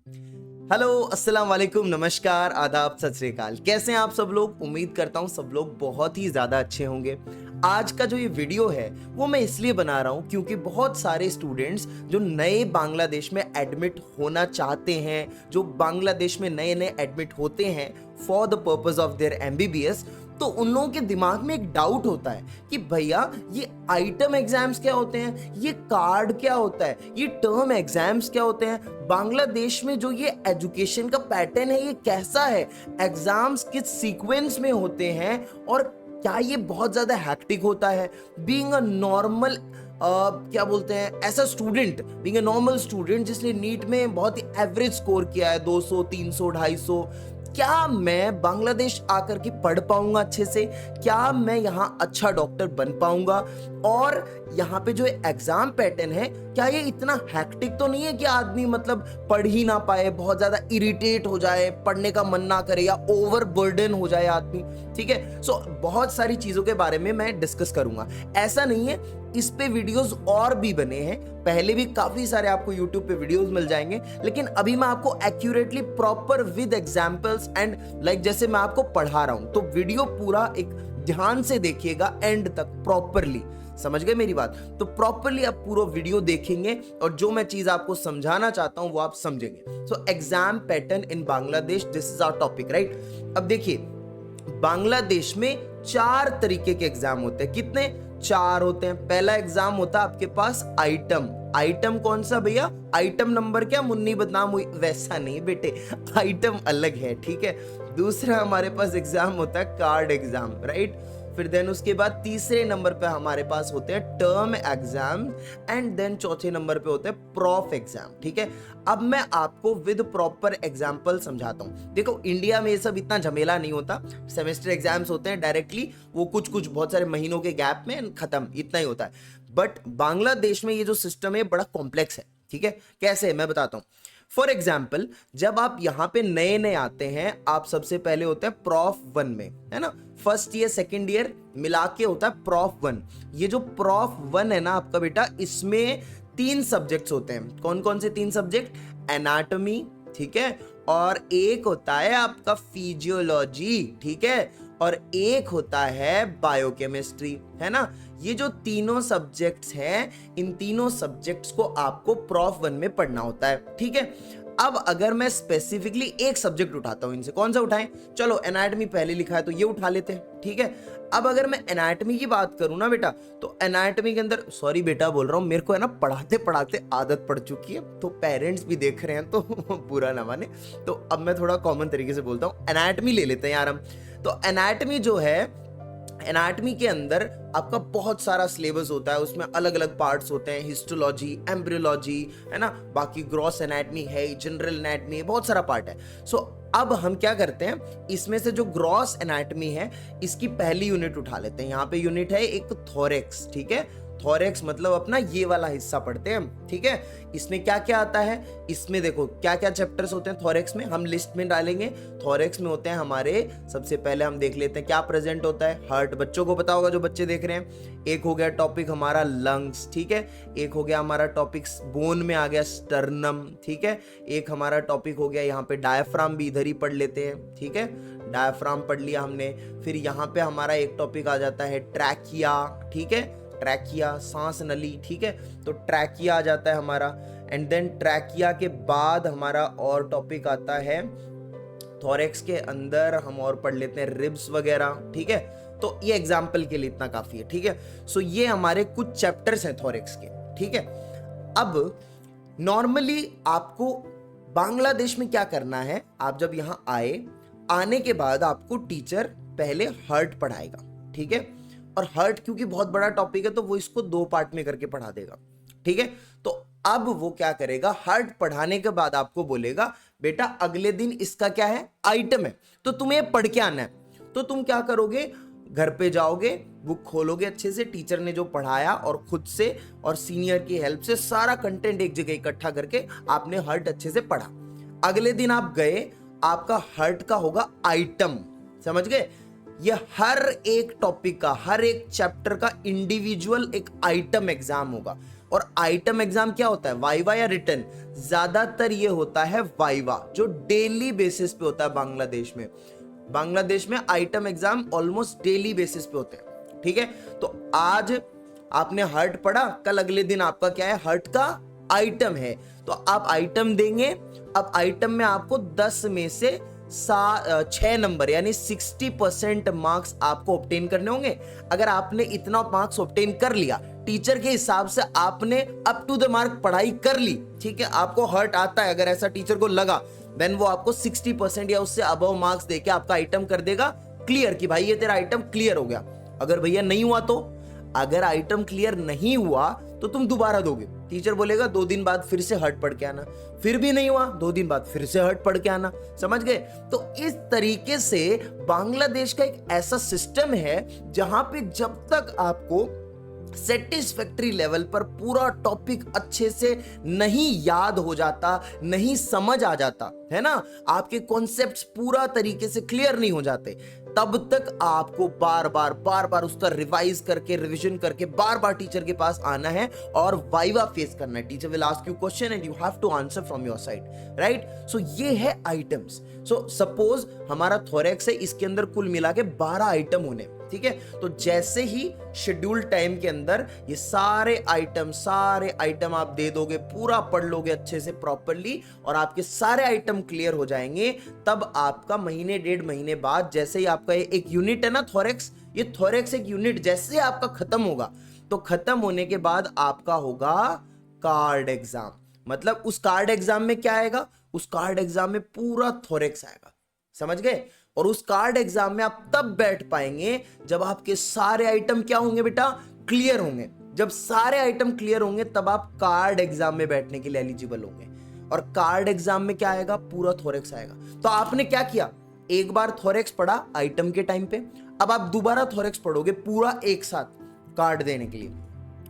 Hello, अस्सलाम वालेकुम, नमस्कार, आदाब, सत श्री अकाल। कैसे हैं आप सब लोग? उम्मीद करता हूँ सब लोग बहुत ही ज़्यादा अच्छे होंगे। आज का जो ये वीडियो है वो मैं इसलिए बना रहा हूँ क्योंकि बहुत सारे स्टूडेंट्स जो नए बांग्लादेश में एडमिट होना चाहते हैं, जो बांग्लादेश में नए नए एडमिट होते हैं for the purpose of their MBBS, तो उन लोगों के दिमाग में एक डाउट होता है कि भैया ये आइटम एग्जाम्स क्या होते हैं, ये कार्ड क्या होता है, ये टर्म एग्जाम्स क्या होते हैं, बांग्लादेश में जो ये एजुकेशन का पैटर्न है ये कैसा है, एग्जाम्स किस सीक्वेंस में होते हैं और क्या ये बहुत ज्यादा हैक्टिक होता है। बीइंग अ नॉर्मल क्या बोलते हैं, ऐसा student, being a normal student जिसने नीट में बहुत ही एवरेज स्कोर किया है 200 300 250, क्या मैं बांग्लादेश आकर के पढ़ पाऊंगा अच्छे से? क्या मैं यहाँ अच्छा डॉक्टर बन पाऊंगा? और यहाँ पे जो एग्जाम पैटर्न है क्या ये इतना हैक्टिक तो नहीं है कि आदमी मतलब पढ़ ही ना पाए, बहुत ज्यादा इरिटेट हो जाए, पढ़ने का मन ना करे या ओवर बर्डन हो जाए आदमी? ठीक है, सो बहुत सारी चीजों के बारे में मैं डिस्कस करूंगा। ऐसा नहीं है, इस पे वीडियोस और भी बने हैं, पहले भी काफी सारे आपको YouTube पे वीडियोस मिल जाएंगे, लेकिन अभी मैं आपको accurately proper with examples and like जैसे मैं आपको पढ़ा रहा हूं, तो वीडियो पूरा एक ध्यान से देखिएगा एंड तक प्रॉपरली। समझ गए मेरी बात? तो प्रॉपरली आप पूरा वीडियो देखेंगे और जो मैं चीज आपको समझाना चाहता हूं वो आप समझेंगे। So exam pattern in Bangladesh, this is our topic, right? अब देखिए, बांग्लादेश में 4 तरीके के एग्जाम होते हैं। कितने? 4 होते हैं। पहला एग्जाम होता है आपके पास आइटम। आइटम कौन सा भैया? आइटम नंबर क्या मुन्नी बदनाम हुई, वैसा नहीं बेटे, आइटम अलग है, ठीक है। दूसरा हमारे पास एग्जाम होता है कार्ड एग्जाम, राइट? फिर देन उसके बाद तीसरे नंबर पे हमारे पास होते हैं टर्म एग्जाम एंड देन चौथे नंबर पे होते हैं प्रॉफ एग्जाम, ठीक है। अब मैं आपको विद प्रॉपर एग्जांपल समझाता हूं। देखो, इंडिया में ये सब इतना झमेला नहीं होता, सेमेस्टर एग्जाम्स होते हैं डायरेक्टली, वो कुछ कुछ बहुत सारे महीनों के गैप में खत्म, इतना ही होता है। बट बांग्लादेश में ये जो सिस्टम है बड़ा कॉम्प्लेक्स है, ठीक है। कैसे है मैं बताता हूं। फॉर एग्जाम्पल, जब आप यहां पे नए नए आते हैं, आप सबसे पहले होते हैं प्रॉफ 1 में, है ना। फर्स्ट ईयर सेकेंड ईयर मिला के होता है प्रॉफ 1। ये जो प्रॉफ 1 है ना आपका बेटा, इसमें 3 सब्जेक्ट्स होते हैं। कौन कौन से 3 सब्जेक्ट? एनाटॉमी, ठीक है, और एक होता है आपका फिजियोलॉजी, ठीक है, और एक होता है बायोकेमिस्ट्री, है ना। ये जो तीनों सब्जेक्ट्स हैं, इन तीनों सब्जेक्ट्स को आपको प्रॉफ 1 में पढ़ना होता है, ठीक है। अब अगर मैं स्पेसिफिकली एक सब्जेक्ट उठाता हूं इनसे, कौन सा उठाएं? चलो एनाटॉमी पहले लिखा है तो ये उठा लेते हैं, ठीक है। अब अगर मैं एनाटॉमी की बात करूं ना बेटा, तो एनाटॉमी के अंदर, सॉरी बेटा बोल रहा हूं, मेरे को है ना पढ़ाते पढ़ाते आदत पड़ चुकी है, तो पेरेंट्स भी देख रहे हैं तो बुरा ना माने। तो अब मैं थोड़ा कॉमन तरीके से बोलता हूं, एनाटॉमी ले लेते हैं यार हम। तो एनाटॉमी जो है, एनाटॉमी के अंदर आपका बहुत सारा सिलेबस होता है, उसमें अलग अलग पार्ट्स होते हैं, हिस्टोलॉजी, एम्ब्रियोलॉजी, है ना, बाकी ग्रॉस एनाटॉमी है, जनरल एनाटॉमी, बहुत सारा पार्ट है। सो अब हम क्या करते हैं, इसमें से जो ग्रॉस एनाटॉमी है इसकी पहली यूनिट उठा लेते हैं। यहाँ पे यूनिट है एक थोरेक्स, ठीक है। थोरेक्स मतलब अपना ये वाला हिस्सा पढ़ते हैं हम, ठीक है। इसमें क्या क्या आता है, इसमें देखो क्या क्या चैप्टर्स होते हैं थोरेक्स में, हम लिस्ट में डालेंगे। थोरेक्स में होते हैं हमारे, सबसे पहले हम देख लेते हैं क्या प्रेजेंट होता है। हार्ट, बच्चों को पता होगा जो बच्चे देख रहे हैं। एक हो गया टॉपिक हमारा लंग्स, ठीक है। एक हो गया हमारा टॉपिक बोन में आ गया स्टर्नम, ठीक है। एक हमारा टॉपिक हो गया यहाँ पे डायफ्राम, भी इधर ही पढ़ लेते हैं, ठीक है। डायफ्राम पढ़ लिया हमने। फिर यहाँ पे हमारा एक टॉपिक आ जाता है ट्रैकिया, ठीक है, ट्रैकिया सांस नली, ठीक है। तो ट्रैकिया आ जाता है हमारा, एंड देन ट्रैकिया के बाद हमारा और टॉपिक आता है थोरेक्स के अंदर, हम और पढ़ लेते हैं रिब्स वगैरह, ठीक है। तो ये एग्जाम्पल के लिए इतना काफी है, ठीक है। सो ये हमारे कुछ चैप्टर्स हैं थोरेक्स के, ठीक है। अब नॉर्मली आपको बांग्लादेश में क्या करना है, आप जब यहां आए, आने के बाद आपको टीचर पहले हार्ट पढ़ाएगा, ठीक है। और हार्ट क्योंकि बहुत बड़ा टॉपिक है तो वो इसको 2 पार्ट में करके पढ़ा देगा, ठीक है। तो अब वो क्या करेगा, हार्ट पढ़ाने के बाद आपको बोलेगा बेटा अगले दिन इसका क्या है, आइटम है, तो तुम्हें पढ़ के आना है। तो तुम क्या करोगे, घर पे जाओगे, बुक खोलोगे अच्छे से, टीचर ने जो पढ़ाया और खुद से और सीनियर की हेल्प से सारा कंटेंट एक जगह इकट्ठा करके आपने हार्ट अच्छे से पढ़ा। अगले दिन आप गए, आपका हार्ट का होगा आइटम, समझ गए। ये हर एक टॉपिक का, हर एक चैप्टर का इंडिविजुअल एक आइटम एग्जाम होगा। और आइटम एग्जाम क्या होता है, वाइवा या रिटन? ज्यादातर ये होता है वाइवा, जो डेली बेसिस पे होता है बांग्लादेश में। बांग्लादेश में item exam almost daily basis पे होते हैं, ठीक है। तो आज आपने हर्ट पढ़ा, कल अगले दिन आपका क्या है, हर्ट का आइटम है, तो आप आइटम देंगे। अब आइटम में आपको 10 में से 6 नंबर यानी 60% मार्क्स आपको ऑब्टेन करने होंगे। अगर आपने इतना मार्क्स ऑब्टेन कर लिया, टीचर के हिसाब से आपने अप टू द मार्क पढ़ाई कर ली, ठीक है, आपको हर्ट आता है, अगर ऐसा टीचर को लगा, देन वो आपको 60% या उससे अबव मार्क्स देके आपका आइटम कर देगा क्लियर, कि भाई ये तेरा आइटम क्लियर हो गया। अगर भैया नहीं हुआ तो, अगर आइटम क्लियर नहीं हुआ तो तुम दोबारा दोगे, टीचर बोलेगा 2 दिन बाद फिर से हर्ट पढ़ के आना, फिर भी नहीं हुआ 2 दिन बाद फिर से हर्ट पढ़ के आना, समझ गए। तो इस तरीके से बांग्लादेश का एक ऐसा सिस्टम है जहां पे जब तक आपको सेटिस्फैक्टरी लेवल पर पूरा टॉपिक अच्छे से नहीं याद हो जाता, नहीं समझ आ जाता है ना, आपके कॉन्सेप्ट्स पूरा तरीके से क्लियर नहीं हो जाते, तब तक आपको बार बार उसका रिवाइज करके, रिवीजन करके बार बार टीचर के पास आना है और वाइवा फेस करना है। Teacher will ask you question and you have to answer from your side, right. So ये है आइटम्स। सो सपोज हमारा थोरेक्स है, इसके अंदर कुल मिला के 12 आइटम होने, ठीक है। तो जैसे ही शेड्यूल टाइम के अंदर ये सारे आइटम आप दे दोगे, पूरा पढ़ लोगे अच्छे से प्रॉपरली, और आपके सारे आइटम क्लियर हो जाएंगे, तब आपका महीने 1.5 महीने बाद, जैसे ही आपका एक यूनिट है ना थोरेक्स, ये थोरेक्स एक यूनिट जैसे आपका खत्म होगा, तो खत्म होने के बाद आपका होगा कार्ड एग्जाम। मतलब उस कार्ड एग्जाम में क्या आएगा, उस कार्ड एग्जाम में पूरा थोरेक्स आएगा, समझ गए। और उस कार्ड एग्जाम में आप तब बैठ पाएंगे जब आपके सारे आइटम क्या होंगे बेटा, क्लियर होंगे। जब सारे आइटम क्लियर होंगे तब आप कार्ड एग्जाम में बैठने के लिए एलिजिबल होंगे। और कार्ड एग्जाम में क्या आएगा, पूरा थोरेक्स आएगा। तो आपने क्या किया, एक बार थोरेक्स पढ़ा आइटम के टाइम पे, अब आप दोबारा थोरेक्स पढ़ोगे पूरा एक साथ कार्ड देने के लिए।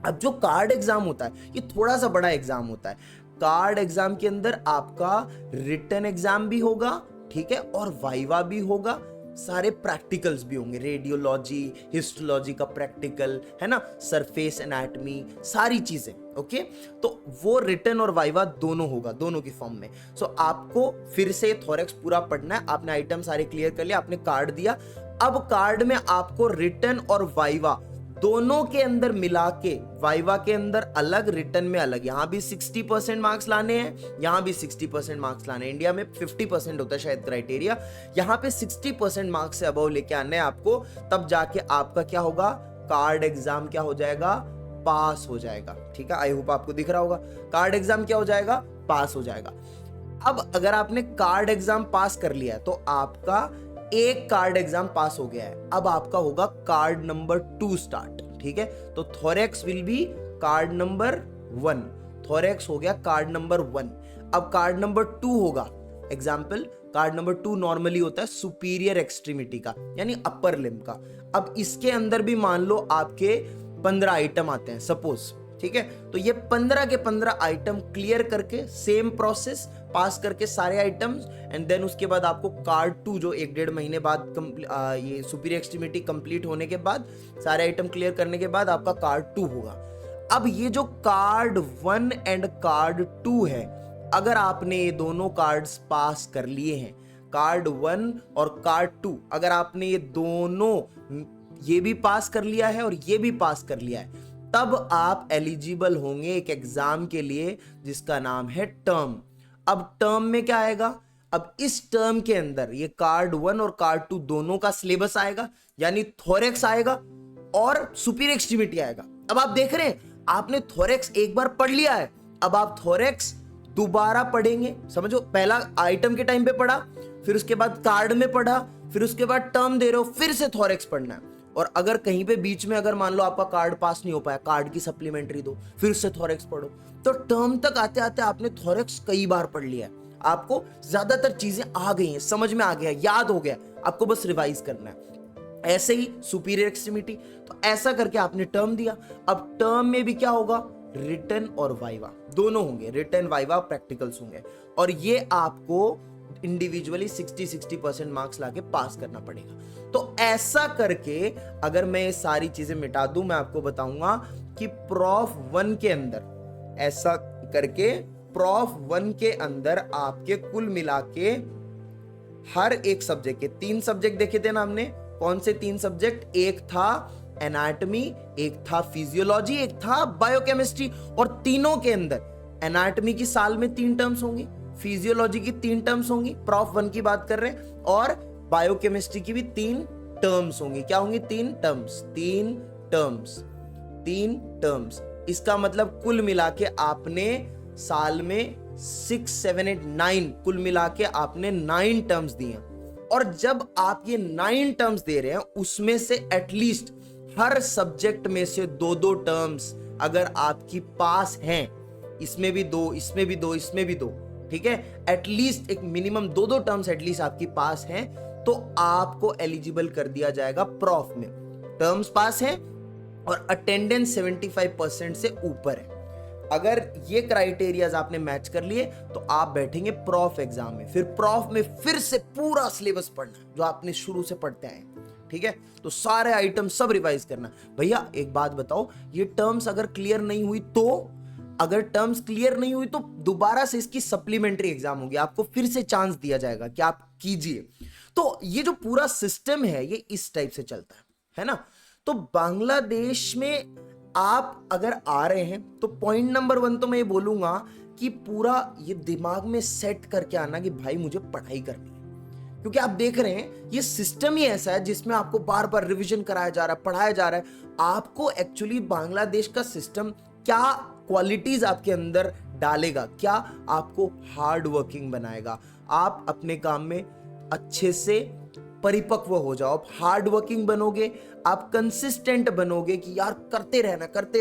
अब जो कार्ड एग्जाम होता है ये थोड़ा सा बड़ा एग्जाम होता है। कार्ड एग्जाम के अंदर आपका रिटन एग्जाम भी होगा, ठीक है, और वाइवा भी होगा, सारे प्रैक्टिकल्स भी होंगे, रेडियोलॉजी, हिस्टोलॉजी का प्रैक्टिकल है ना, सरफेस एनाटमी, सारी चीजें, ओके। तो वो रिटन और वाइवा दोनों होगा, दोनों की फॉर्म में। सो आपको फिर से थोरेक्स पूरा पढ़ना है। आपने आइटम सारे क्लियर कर लिया, आपने कार्ड दिया, अब कार्ड में आपको रिटन और वाइवा दोनों के अंदर मिला के, वाइवा के अंदर अलग, रिटन में अलग, यहां भी 60% मार्क्स लाने हैं, यहां भी 60% मार्क्स लाने हैं। इंडिया में 50% होता है शायद क्राइटेरिया, यहां पे 60% मार्क्स से अबव लेके आने हैं आपको, तब जाके आपका क्या होगा, कार्ड एग्जाम क्या हो जाएगा, पास हो जाएगा, ठीक है। आई होप आपको दिख रहा होगा, कार्ड एग्जाम क्या हो जाएगा, पास हो जाएगा। अब अगर आपने कार्ड एग्जाम पास कर लिया है तो आपका एक कार्ड एग्जाम पास हो गया है, अब आपका होगा कार्ड नंबर 2 स्टार्ट, ठीक है। तो thorax will be card number 1, thorax हो गया कार्ड नंबर 1। अब कार्ड नंबर 2 होगा, एग्जाम्पल कार्ड नंबर 2 नॉर्मली होता है सुपीरियर एक्सट्रीमिटी का, यानी अपर लिम्ब का। अब इसके अंदर भी मान लो आपके 15 आइटम आते हैं सपोज, ठीक है। तो ये 15 के 15 आइटम क्लियर करके, सेम प्रोसेस पास करके सारे आइटम्स, एंड देन उसके बाद आपको कार्ड 2 जो 1-1.5 महीने बाद ये सुपीरियर एक्सट्रीमिटी कंप्लीट होने के बाद, सारे आइटम क्लियर करने के बाद आपका कार्ड 2 होगा। अब ये जो कार्ड 1 एंड कार्ड 2 है, अगर आपने ये दोनों कार्ड्स पास कर लिए हैं, कार्ड 1 और कार्ड 2, अगर आपने ये दोनों, ये भी पास कर लिया है और ये भी पास कर लिया है, तब आप एलिजिबल होंगे एक एग्जाम के लिए जिसका नाम है टर्म। अब टर्म में क्या आएगा, अब इस टर्म के अंदर ये कार्ड 1 और कार्ड 2 दोनों का सिलेबस आएगा, यानी थोरेक्स आएगा और सुपीरियर एक्सट्रीमिटी आएगा। अब आप देख रहे हैं, आपने थोरेक्स एक बार पढ़ लिया है, अब आप थोरेक्स दोबारा पढ़ेंगे, समझो, पहला आइटम के टाइम पे पढ़ा, फिर उसके बाद कार्ड में पढ़ा, फिर उसके बाद टर्म दे रहे हो, फिर से थोरेक्स पढ़ना है। और अगर कहीं पे बीच में अगर मान लो आपका कार्ड पास नहीं हो पाया, कार्ड की सप्लीमेंट्री दो, फिर से थोरेक्स पढ़ो, तो टर्म तक आते आते आपने थोरेक्स कई बार पढ़ लिया है, आपको ज्यादातर चीजें आ गई हैं, समझ में आ गया, याद हो गया, आपको बस रिवाइज करना है। ऐसे ही सुपीरियर एक्सट्रीमिटी, तो ऐसा करके आपने टर्म दिया। अब टर्म में भी क्या होगा, रिटन और वाइवा दोनों होंगे, रिटन वाइवा प्रैक्टिकल्स होंगे, और ये आपको इंडिविजुअली 60% मार्क्स लाके पास करना पड़ेगा। तो ऐसा करके अगर मैं ये सारी चीजें मिटा दूं, मैं आपको बताऊंगा कि प्रॉफ 1 के अंदर ऐसा करके प्रॉफ 1 के अंदर आपके कुल मिला के हर एक सब्जेक्ट के 3 सब्जेक्ट देखे थे ना हमने। कौन से 3 सब्जेक्ट? एक था एनाटॉमी, एक था फिजियोलॉजी, एक था बायोकेमिस्ट्री। और तीनों के अंदर एनाटॉमी की साल में 3 टर्म्स होंगी, फिजियोलॉजी की 3 टर्म्स होंगी, प्रॉफ 1 की बात कर रहे हैं, और बायोकेमिस्ट्री की भी 3 टर्म्स होंगी। क्या होंगी? 3 टर्म्स, 3 टर्म्स, 3 टर्म्स। इसका मतलब कुल मिला के आपने साल में 6, 7, 8, 9 कुल मिला के आपने 9 टर्म्स दिए। और जब आप ये 9 टर्म्स दे रहे हैं, उसमें से एटलीस्ट हर सब्जेक्ट में से 2-2 टर्म्स अगर आपकी पास हैं, इसमें भी 2, इसमें भी 2, इसमें भी 2, ठीक है, एटलीस्ट एक मिनिमम 2-2 टर्म्स एटलीस्ट आपकी पास हैं, तो आपको एलिजिबल कर दिया जाएगा प्रॉफ में। टर्म्स पास है और अटेंडेंस 75% से ऊपर है। अगर ये क्राइटेरियाज आपने मैच कर लिए तो आप बैठेंगे प्रॉफ एग्जाम में। फिर प्रॉफ में फिर से पूरा सिलेबस पढ़ना जो आपने शुरू से पढ़ते आए, ठीक है। तो सारे आइटम सब रिवाइज करना। भैया एक बात बताओ, ये टर्म्स अगर क्लियर नहीं हुई तो, अगर टर्म्स क्लियर नहीं हुई तो दोबारा से इसकी सप्लीमेंट्री एग्जाम होगी, आपको फिर से चांस दिया जाएगा कि आप कीजिए। तो ये जो पूरा सिस्टम है ये इस टाइप से चलता है ना। तो बांग्लादेश में आप अगर आ रहे हैं तो पॉइंट नंबर 1 तो मैं ये बोलूंगा कि पूरा ये दिमाग में सेट करके आना कि भाई मुझे पढ़ाई करनी है, क्योंकि आप देख रहे हैं ये सिस्टम ही ऐसा है जिसमें आपको बार बार रिवीजन कराया जा रहा है, पढ़ाया जा रहा है। आपको एक्चुअली बांग्लादेश का सिस्टम क्या क्वालिटीज आपके अंदर डालेगा, क्या आपको हार्ड वर्किंग बनाएगा, आप अपने काम में अच्छे से परिपक्व हो जाओ, आप हार्ड वर्किंग बनोगे, आप कंसिस्टेंट बनोगे कि यार करते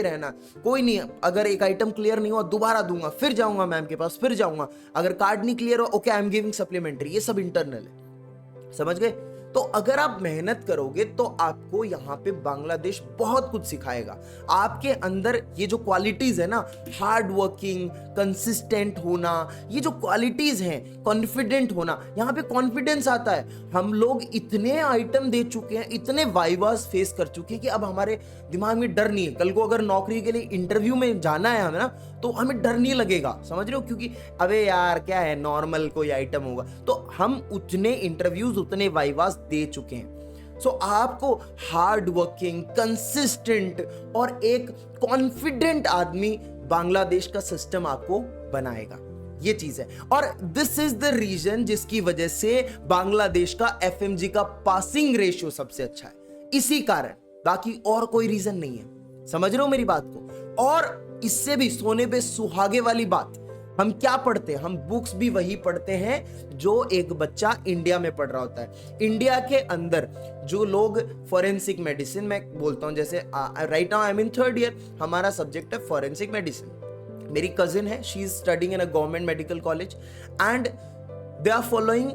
रहना, कोई नहीं, अगर एक आइटम क्लियर नहीं हुआ दोबारा दूंगा, फिर जाऊंगा मैम के पास, फिर जाऊंगा, अगर कार्ड नहीं क्लियर हो okay I am giving supplementary, ये सब इंटरनल है, समझ गए। तो अगर आप मेहनत करोगे तो आपको यहां पे बांग्लादेश बहुत कुछ सिखाएगा। आपके अंदर ये जो क्वालिटीज है ना, हार्ड वर्किंग, कंसिस्टेंट होना, ये जो क्वालिटीज हैं, कॉन्फिडेंट होना, यहां पे कॉन्फिडेंस आता है। हम लोग इतने आइटम दे चुके हैं, इतने वाइवास फेस कर चुके हैं कि अब हमारे दिमाग में डर नहीं है। कल को अगर नौकरी के लिए इंटरव्यू में जाना है हमें ना, तो हमें डर नहीं लगेगा, समझ रहे हो, क्योंकि अबे यार क्या है, नॉर्मल कोई आइटम होगा। तो हम उतने इंटरव्यूज, उतने वाइवास दे चुके हैं। सो आपको हार्ड वर्किंग, कंसिस्टेंट और एक कॉन्फिडेंट आदमी बांग्लादेश का सिस्टम आपको बनाएगा, ये चीज है। और दिस इज द रीजन जिसकी वजह से बांग्लादेश का एफएमजी का पासिंग रेशियो सबसे अच्छा है, इसी कारण, बाकी और कोई रीजन नहीं है। समझ रहे हो मेरी बात को। और इससे भी सोने पे सुहागे वाली बात, हम क्या पढ़ते हैं, हम बुक्स भी वही पढ़ते हैं जो एक बच्चा इंडिया में पढ़ रहा होता है। इंडिया के अंदर जो लोग फॉरेंसिक मेडिसिन, मैं बोलता हूं जैसे right now I am in 3rd year, हमारा सब्जेक्ट है फॉरेंसिक मेडिसिन। मेरी कजिन है, she is studying in a government medical college and they are following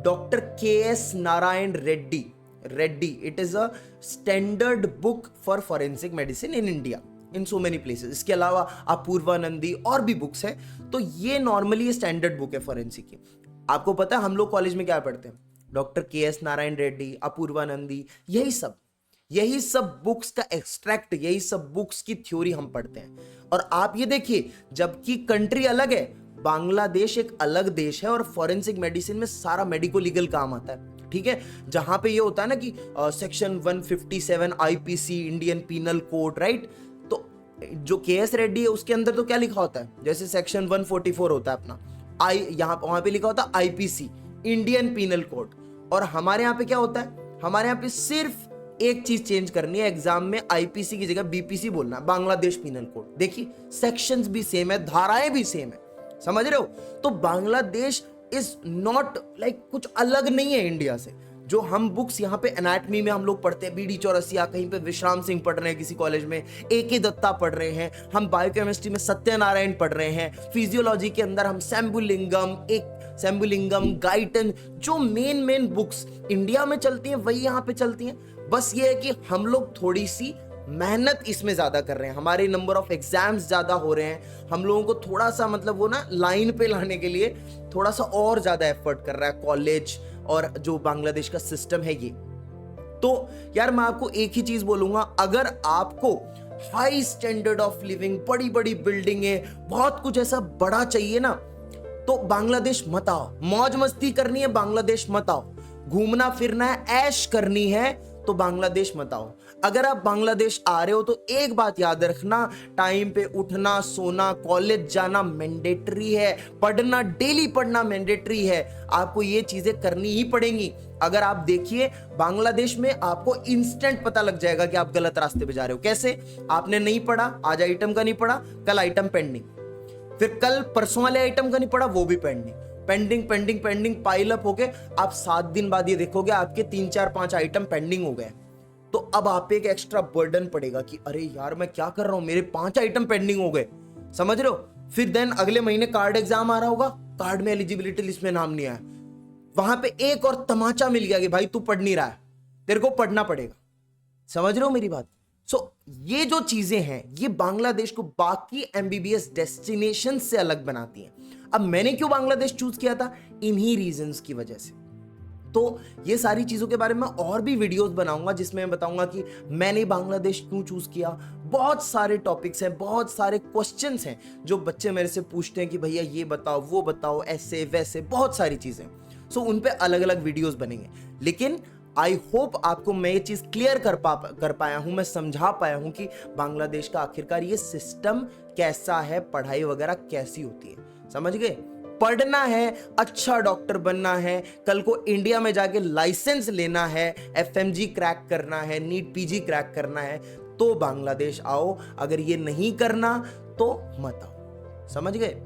doctor KS Narayan Reddy. It is a standard book for forensic medicine in India in so many places. इसके अलावा अपूर्वानंदी और भी books हैं। तो ये नॉर्मली स्टैंडर्ड बुक है forensic की। आपको पता है हम लोग कॉलेज में क्या पढ़ते हैं? डॉक्टर KS नारायण रेड्डी, अपूर्वानंदी, यही सब बुक्स का एक्सट्रैक्ट, यही सब बुक्स की थ्योरी हम पढ़ते हैं। और आप ये देखिए, जबकि कंट्री अलग है, बांग्लादेश एक अलग देश है और फॉरेंसिक मेडिसिन में सारा मेडिको लीगल काम आता है, ठीक है। जहां पे ये होता है ना कि section 157 IPC, Indian penal code, right. तो जो KS रेड्डी है उसके अंदर तो क्या लिखा होता है, जैसे सेक्शन 144 होता है अपना, वहां पे लिखा होता है IPC, इंडियन पीनल कोड। और हमारे यहाँ पे क्या होता है, हमारे यहाँ पे सिर्फ एक चीज चेंज करनी है, एग्जाम में IPC की जगह BPC बोलना है, बांग्लादेश पीनल कोड। देखिए सेक्शंस भी सेम है, धाराएं भी सेम है, समझ रहे हो। तो बांग्लादेश इज नॉट लाइक कुछ अलग नहीं है इंडिया से। जो हम बुक्स यहाँ पे एनाटमी में हम लोग पढ़ते हैं, BD चौरसिया, कहीं पे विश्राम सिंह पढ़ रहे हैं किसी कॉलेज में, AK दत्ता पढ़ रहे हैं, हम बायोकेमिस्ट्री में सत्यनारायण पढ़ रहे हैं, फिजियोलॉजी के अंदर हम शंभुलिंगम, गाइटन, जो मेन बुक्स इंडिया में चलती हैं वही यहाँ पे चलती हैं। बस ये है कि हम लोग थोड़ी सी मेहनत इसमें ज्यादा कर रहे हैं, हमारे नंबर ऑफ एग्जाम्स ज्यादा हो रहे हैं, हम लोगों को थोड़ा सा मतलब वो ना लाइन पे लाने के लिए थोड़ा सा और ज्यादा एफर्ट कर रहा है कॉलेज और जो बांग्लादेश का सिस्टम है ये। तो यार मैं आपको एक ही चीज बोलूंगा, अगर आपको हाई स्टैंडर्ड ऑफ लिविंग, बड़ी बड़ी बिल्डिंगें, बहुत कुछ ऐसा बड़ा चाहिए ना, तो बांग्लादेश मत आओ। मौज मस्ती करनी है, बांग्लादेश मत आओ। घूमना फिरना है, ऐश करनी है, तो बांग्लादेश मत आओ। अगर आप बांग्लादेश आ रहे हो तो एक बात याद रखना, टाइम पे उठना, सोना, कॉलेज जाना मैंडेटरी है, पढ़ना, डेली पढ़ना मैंडेटरी है। आपको ये चीजें करनी ही पड़ेंगी। अगर आप देखिए बांग्लादेश में आपको इंस्टेंट पता लग जाएगा कि आप गलत रास्ते पे जा रहे हो। कैसे? आपने नहीं पढ़ा, आज आइटम का नहीं पढ़ा, कल आइटम पेंडिंग, फिर कल परसों वाले आइटम का नहीं पढ़ा, वो भी pending, pending pending pending, pile up हो गए। आप 7 दिन बाद ये देखोगे आपके 3 4 5 आइटम पेंडिंग हो गए। तो अब आप पे एक एक्स्ट्रा बर्डन पड़ेगा कि अरे यार मैं क्या कर रहा हूं, मेरे 5 आइटम पेंडिंग हो गए। समझ रहे हो? फिर देन अगले महीने कार्ड एग्जाम आ रहा होगा, कार्ड में एलिजिबिलिटी लिस्ट में नाम नहीं आया, वहां पे एक और तमाचा मिल गया कि भाई तू पढ़ नहीं रहा है, तेरे को पढ़ना पड़ेगा। समझ रहे हो मेरी बात? ये जो चीजें हैं ये बांग्लादेश को बाकी एमबीबीएस डेस्टिनेशन से अलग बनाती हैं। अब मैंने क्यों बांग्लादेश चूज किया था? इन्हीं रीजंस की वजह से। तो ये सारी चीजों के बारे में और भी वीडियोस बनाऊंगा जिसमें मैं बताऊंगा कि मैंने बांग्लादेश क्यों चूज किया। बहुत सारे टॉपिक्स हैं, बहुत सारे क्वेश्चंस हैं जो बच्चे मेरे से पूछते हैं कि भैया ये बताओ, वो बताओ, ऐसे वैसे, बहुत सारी चीजें। उन पे अलग अलग वीडियोस बनेंगे। लेकिन आई होप आपको मैं ये चीज क्लियर कर पाया हूं, मैं समझा पाया हूं कि बांग्लादेश का आखिरकार ये सिस्टम कैसा है, पढ़ाई वगैरह कैसी होती है। समझ गए? पढ़ना है, अच्छा डॉक्टर बनना है, कल को इंडिया में जाके लाइसेंस लेना है, एफएमजी क्रैक करना है, नीट पीजी क्रैक करना है, तो बांग्लादेश आओ। अगर ये नहीं करना तो मत आओ। समझ गए?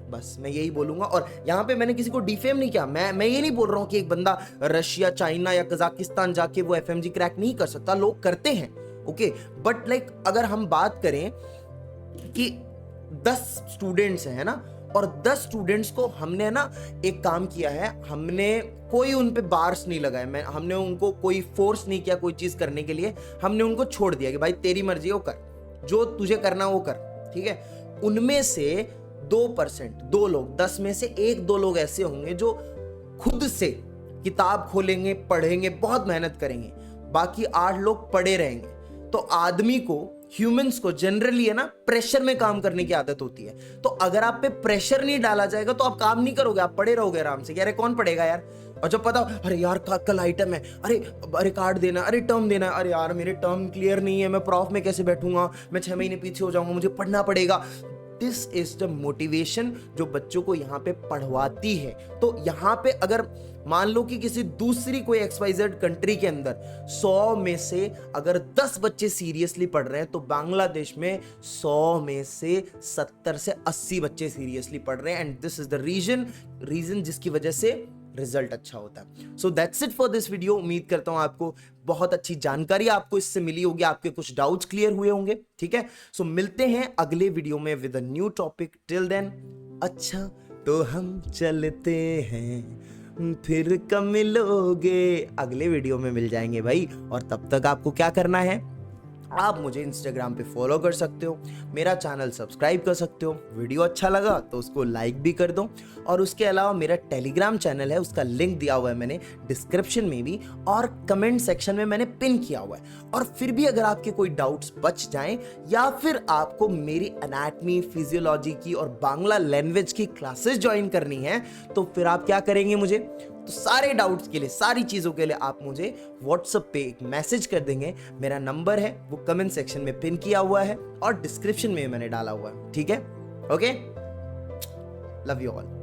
बस मैं यही बोलूंगा। और यहां पे मैंने किसी को डिफेम नहीं किया। मैं ये नहीं बोल रहा हूं कि एक बंदा रशिया, चाइना या कजाकिस्तान जाके वो एफएमजी क्रैक नहीं कर सकता। लोग करते हैं, ओके। बट लाइक अगर हम बात करें कि 10 स्टूडेंट्स हैं ना, और 10 स्टूडेंट्स को हमने ना एक काम किया है, हमने कोई उन पे बार्स नहीं लगाए, हमने उनको कोई फोर्स नहीं किया कोई चीज करने के लिए। हमने उनको छोड़ दिया कि भाई तेरी मर्जी हो, कर जो तुझे करना वो कर, ठीक है। उनमें से 2%, 2 लोग, 10 में से 1-2 लोग ऐसे होंगे जो खुद से किताब खोलेंगे, पढ़ेंगे, बहुत मेहनत करेंगे। बाकी 8 लोग पड़े रहेंगे। तो आदमी को, ह्यूमंस को जनरली है ना, प्रेशर में काम करने की आदत होती है। तो अगर आप पे प्रेशर नहीं डाला जाएगा तो आप काम नहीं करोगे, आप पड़े रहोगे आराम से। अरे कौन पढ़ेगा यार? और जब पता, अरे यार कल आइटम है, अरे कार्ड देना, अरे टर्म देना, अरे यार मेरे टर्म क्लियर नहीं है, मैं प्रॉफ में कैसे बैठूंगा, मैं 6 महीने पीछे हो जाऊंगा, मुझे पढ़ना पड़ेगा। दिस इज द मोटिवेशन जो बच्चों को यहाँ पे पढ़वाती है। तो यहाँ पे अगर मान लो कि किसी दूसरी कोई XYZ कंट्री के अंदर 100 में से अगर 10 बच्चे सीरियसली पढ़ रहे हैं, तो बांग्लादेश में 100 में से 70 से 80 बच्चे सीरियसली पढ़ रहे हैं। And this is the reason जिसकी वजह से रिजल्ट अच्छा होता है। So that's it for this video. उम्मीद करता हूं आपको बहुत अच्छी जानकारी आपको इससे मिली होगी, आपके कुछ डाउट्स क्लियर हुए होंगे, ठीक है। सो मिलते हैं अगले वीडियो में with a new topic. Till then, अच्छा तो हम चलते हैं, फिर कब मिलोगे? अगले वीडियो में मिल जाएंगे भाई। और तब तक आपको क्या करना है, आप मुझे इंस्टाग्राम पे फॉलो कर सकते हो, मेरा चैनल सब्सक्राइब कर सकते हो, वीडियो अच्छा लगा तो उसको लाइक भी कर दो। और उसके अलावा मेरा टेलीग्राम चैनल है, उसका लिंक दिया हुआ है मैंने डिस्क्रिप्शन में भी, और कमेंट सेक्शन में मैंने पिन किया हुआ है। और फिर भी अगर आपके कोई डाउट्स बच जाएं, या फिर आपको मेरी एनाटमी, फिजियोलॉजी की और बांग्ला लैंग्वेज की क्लासेस ज्वाइन करनी है, तो फिर आप क्या करेंगे? मुझे तो सारे डाउट्स के लिए, सारी चीजों के लिए आप मुझे व्हाट्सएप पे एक मैसेज कर देंगे। मेरा नंबर है, वो कमेंट सेक्शन में पिन किया हुआ है और डिस्क्रिप्शन में मैंने डाला हुआ है, ठीक है। Okay, love you all.